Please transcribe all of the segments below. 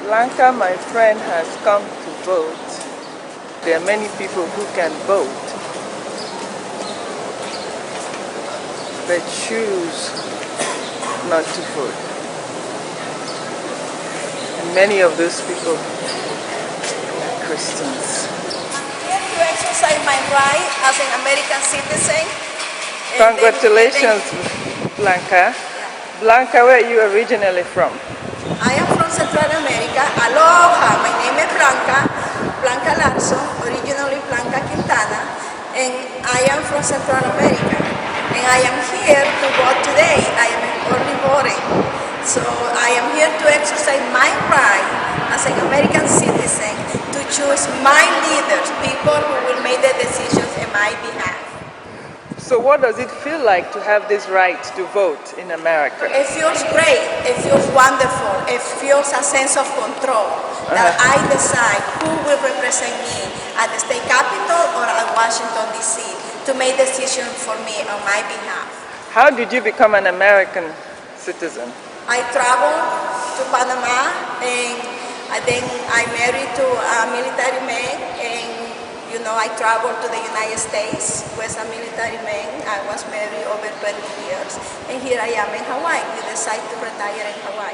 Blanca, my friend, has come to vote. There are many people who can vote, but choose not to vote. And many of those people are Christians. I'm here to exercise my right as an American citizen. Congratulations, Blanca. Yeah. Blanca, where are you originally from? I am from Central America. Aloha, my name is Blanca, Blanca Larson, originally Blanca Quintana, and I am from Central America. And I am here to vote today. I am early voting. So I am here to exercise my right as an American citizen to choose my leaders, people who will make the decisions on my behalf. So what does it feel like to have this right to vote in America? It feels great. It feels wonderful. It feels a sense of control that I decide who will represent me at the state capitol or at Washington, D.C. to make decisions for me on my behalf. How did you become an American citizen? I traveled to Panama and then I married to a military man, and I traveled to the United States with a military man. I was married over 20 years, and here I am in Hawaii. We decided to retire in Hawaii.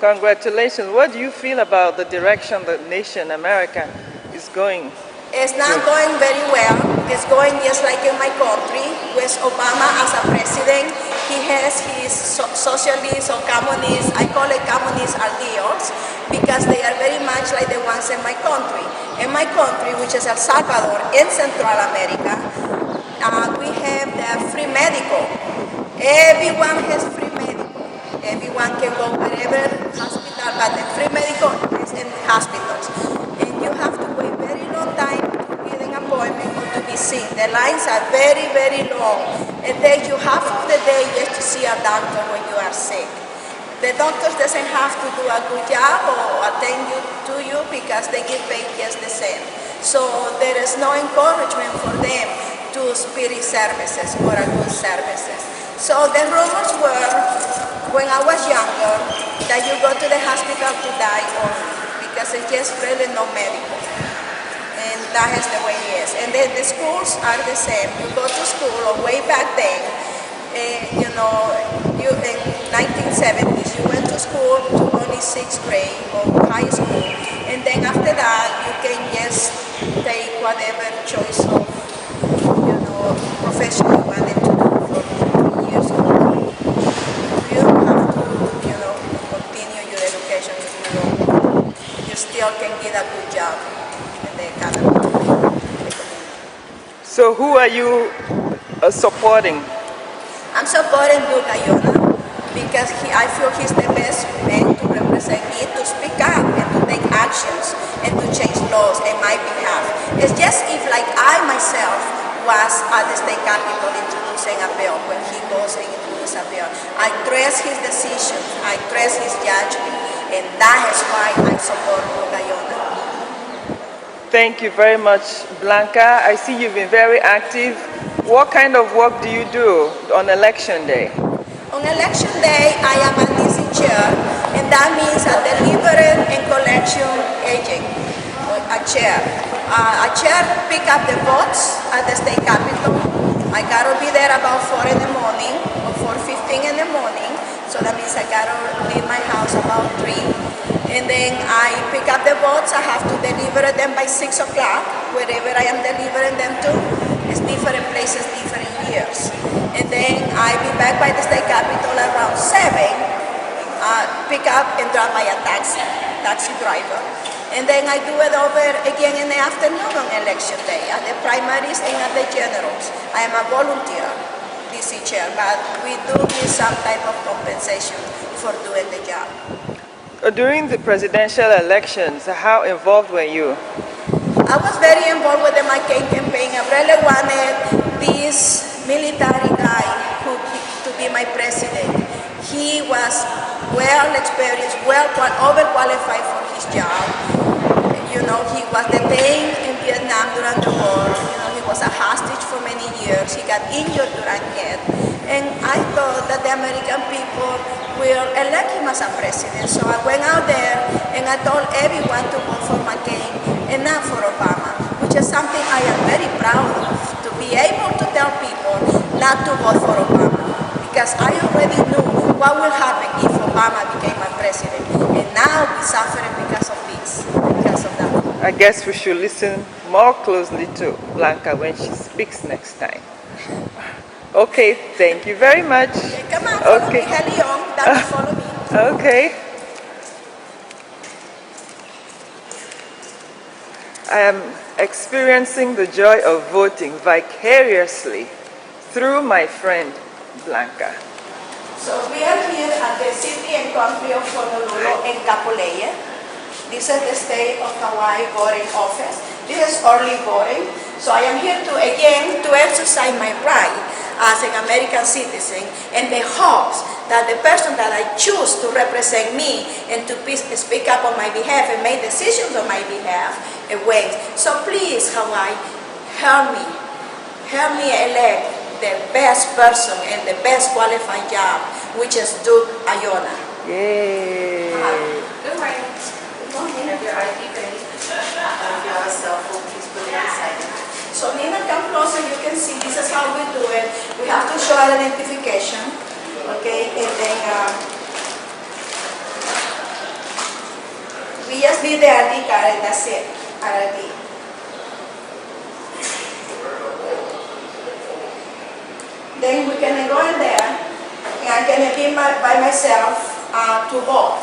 Congratulations. What do you feel about the direction the nation, America, is going? It's not going very well. It's going just like in my country, with Obama as a president. He has his socialist or communist, I call it communist ideals, because they are very much like the ones in my country. In my country, which is El Salvador, in Central America, we have the free medical. Everyone has free medical. Everyone can go wherever hospital, but the free medical is in hospitals. And you have to wait very long time to get an appointment or to be seen. The lines are very, very long. It takes you half of the day just to see a doctor when you are sick. The doctors doesn't have to do a good job or attend to you because they get paid just the same. So there is no encouragement for them to spirit services or a good services. So the rumors were, when I was younger, that you go to the hospital to die or because it's just really no medical. And that is the way it is. And then the schools are the same. You go to school, or way back then, you in 1970s, you went to school to only 6th grade or high school. And then after that, you can just take whatever choice of, profession you wanted to do from years old. You don't have to, continue your education if you don't. You still can get a good job in the economy. So who are you supporting? I'm supporting Luke Ayona because I feel he's the best man to represent me, to speak up and to take actions and to change laws on my behalf. It's just if like I myself was at the state capitol introducing a bill, when he goes and introduces a bill. I trust his decision, I trust his judgment, and that is why I support Luke Ayona. Thank you very much, Blanca. I see you've been very active. What kind of work do you do on election day? On election day, I am a DC chair, and that means a delivery and collection agent, a chair. A chair pick up the votes at the state capitol. I gotta be there about 4 in the morning or 4:15 in the morning, so that means I gotta leave my house about 3. And then I pick up the votes. I have to deliver them by 6 o'clock, wherever I am delivering them to. It's different places, different years. And then I be back by the state capitol around 7, pick up and drop by a taxi driver. And then I do it over again in the afternoon on election day, at the primaries and at the generals. I am a volunteer DC chair, but we do give some type of compensation for doing the job. During the presidential elections, how involved were you? I was very involved with my campaign. I really wanted this military guy to be my president. He was well experienced, overqualified for his job. He was detained in Vietnam during the war. He was a hostage for many years. He got injured during it. And I thought that the American people will elect him as a president. So I went out there and I told everyone to vote for McCain and not for Obama, which is something I am very proud of, to be able to tell people not to vote for Obama, because I already knew what will happen if Obama became my president, and now we suffer because of this, because of that. I guess we should listen more closely to Blanca when she speaks next time. Okay, thank you very much. Okay, come on, follow Okay. me, Helion, Daddy, follow me. Okay. I am experiencing the joy of voting vicariously through my friend Blanca. So we are here at the city and country of Honolulu in Kapolei. This is the state of Hawaii voting office. This is early voting. So I am here to exercise my right as an American citizen and the hopes that the person that I choose to represent me and to speak up on my behalf and make decisions on my behalf wins. So please, Hawaii, help me elect the best person and the best qualified job, which is Duke Ayona. Yay! Good morning. Good morning. Have your ID ready. If you have a cell phone, please put it inside. So Nina, come closer, you can see this is how we do it. We have to show identification, okay, and then we just need the ID card and that's it, ID. Then we can go in there and I'm gonna be by myself to vote.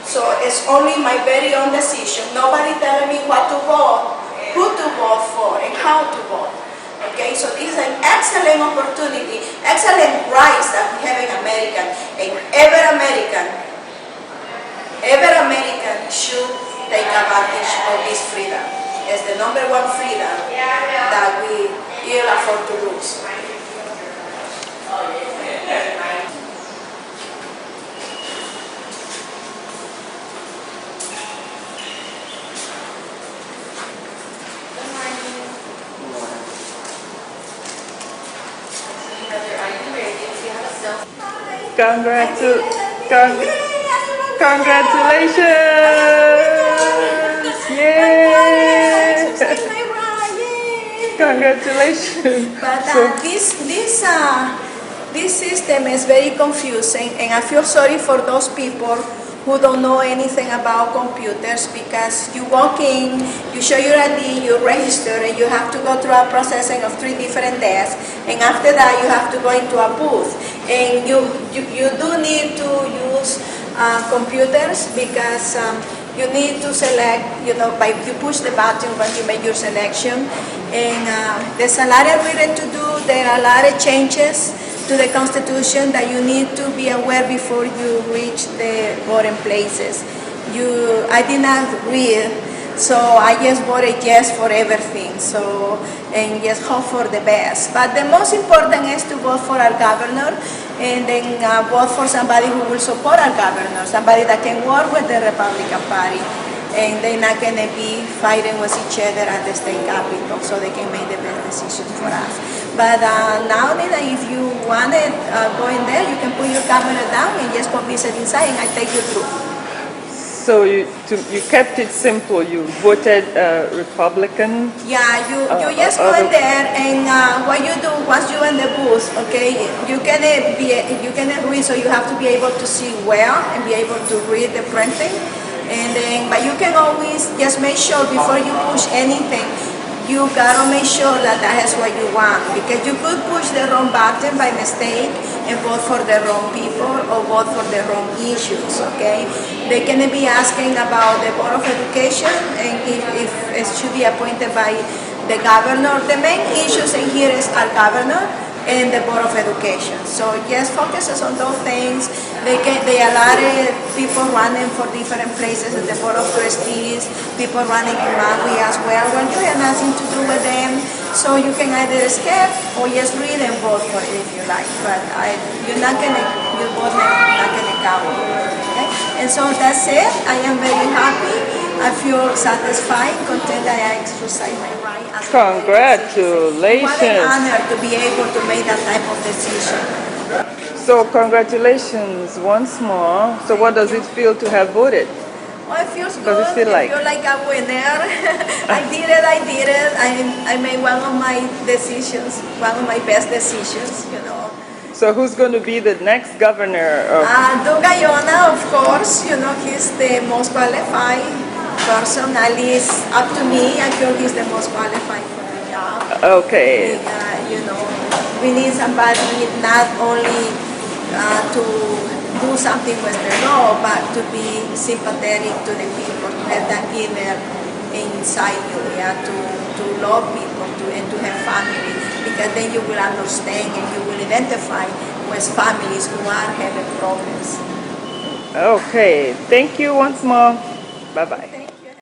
So it's only my very own decision. Nobody telling me what to vote, who to vote for, and how to vote. Okay, so this is an excellent opportunity, excellent rights that we have in America, and every American should take advantage of this freedom. It's the number one freedom that we ill afford to lose. Congratulations! Yay! Congratulations! But this system is very confusing, and I feel sorry for those people who don't know anything about computers, because you walk in, you show your ID, you register, and you have to go through a processing of 3 different desks, and after that you have to go into a booth. And you do need to use computers, because you need to select, you push the button when you make your selection. And there's a lot of reading to do. There are a lot of changes to the Constitution that you need to be aware before you reach the voting places. I did not read, so I just voted yes for everything. So, and just hope for the best. But the most important is to vote for our governor, and then vote for somebody who will support our governor, somebody that can work with the Republican Party, and they're not going to be fighting with each other at the state capitol, so they can make the best decision for us. But now, Nina, if you want to go in there, you can put your camera down and just go visit inside, and I take you through. So you kept it simple. You voted Republican. Yeah, you just go in there, and what you do once you're in the booth, okay, you can read, so you have to be able to see well and be able to read the printing, and then but you can always just make sure before you push anything, you gotta make sure that is what you want, because you could push the wrong button by mistake and vote for the wrong people or vote for the wrong issues, okay? They're gonna be asking about the Board of Education and if it should be appointed by the governor. The main issues in here is our governor and the Board of Education. So just focuses on those things. They are a lot of people running for different places at the Board of Trustees, people running in Maui as well. Well, you have nothing to do with them, so you can either skip or just read and vote for it if you like. But your vote not gonna count. Okay? And so that's it. I am very happy. I feel satisfied, content that I exercise my right as a Congratulations! What an honor to be able to make that type of decision. So congratulations once more. So what does it feel to have voted? Oh, it feels What does good. it feel like? I feel like a winner. I did it. I made one of my decisions, one of my best decisions, you know. So who's going to be the next governor of? Dugayona, of course, you know, he's the most qualified person. At least up to me, I feel he's the most qualified for the job. Okay. You know, we need somebody not only to do something with the law, but to be sympathetic to the people, to have that inner inside you, yeah, to love people, and to have family, because then you will understand and you will identify with families who are having problems. Okay. Thank you once more. Bye bye.